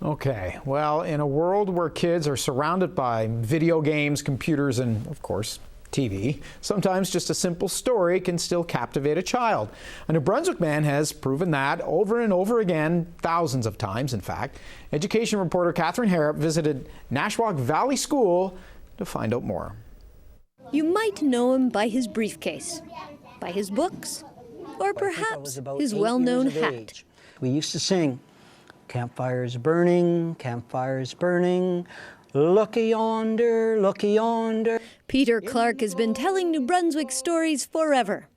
Okay, well, in a world where kids are surrounded by video games, computers, and, of course, TV, sometimes just a simple story can still captivate a child. A New Brunswick man has proven that over and over again, thousands of times, in fact. Education reporter Catherine Harrop visited Nashwauk Valley School to find out more. You might know him by his briefcase, by his books, or perhaps his well-known hat. We used to sing, "Campfires burning, campfires burning, looky yonder, looky yonder." Peter Clark has been telling New Brunswick stories forever.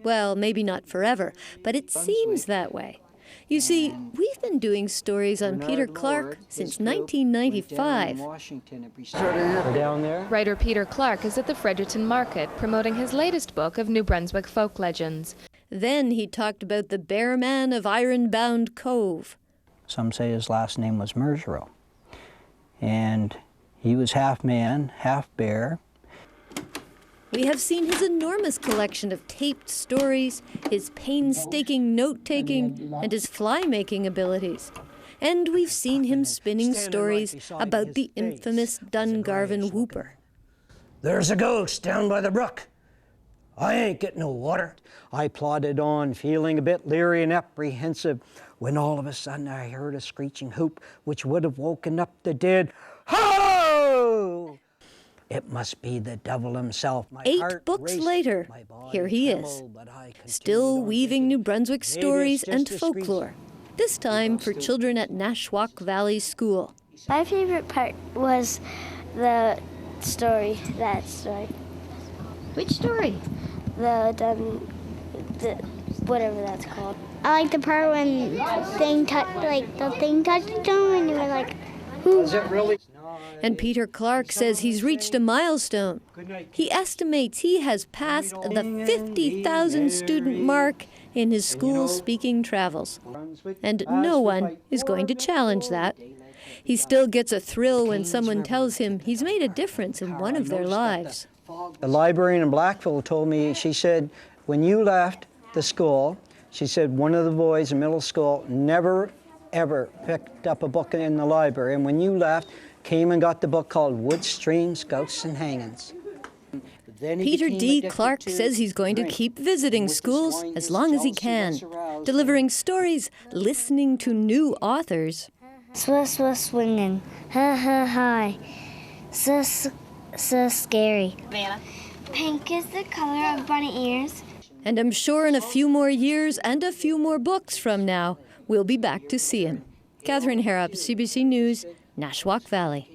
Well, maybe not forever, but it seems that way. You see, we've been doing stories on Peter Clark since 1995. Down there. Writer Peter Clark is at the Fredericton Market promoting his latest book of New Brunswick folk legends. Then he talked about the bear man of Ironbound Cove. Some say his last name was Mergereau. And he was half man, half bear. We have seen his enormous collection of taped stories, his painstaking note-taking, and his fly-making abilities. And we've seen him spinning stories about the infamous Dungarvan Whooper. "There's a ghost down by the brook. I ain't getting no water." I plodded on, feeling a bit leery and apprehensive, when all of a sudden I heard a screeching whoop which would have woken up the dead. Ho! It must be the devil himself. My 8 books later, here he is, still weaving New Brunswick stories and folklore, this time for children at Nashwauk Valley School. My favorite part was the story, that story. Which story? The whatever that's called. I like the part when the thing touched him and you were like, who? Is it really? And Peter Clark says he's reached a milestone. He estimates he has passed the 50,000 student mark in his school speaking travels. And no one is going to challenge that. He still gets a thrill when someone tells him he's made a difference in one of their lives. The librarian in Blackville told me, she said, when you left the school, she said one of the boys in middle school never ever picked up a book in the library, and when you left, came and got the book called Woods, Streams, Ghosts, and Hangings. Peter D. Clark says he's going to keep visiting schools as long as he can, delivering stories, listening to new authors. Swiss, swinging, ha ha hi, so scary. Pink is the color of bunny ears. And I'm sure in a few more years and a few more books from now, we'll be back to see him. Catherine Harrop, CBC News, Nashwauk Valley.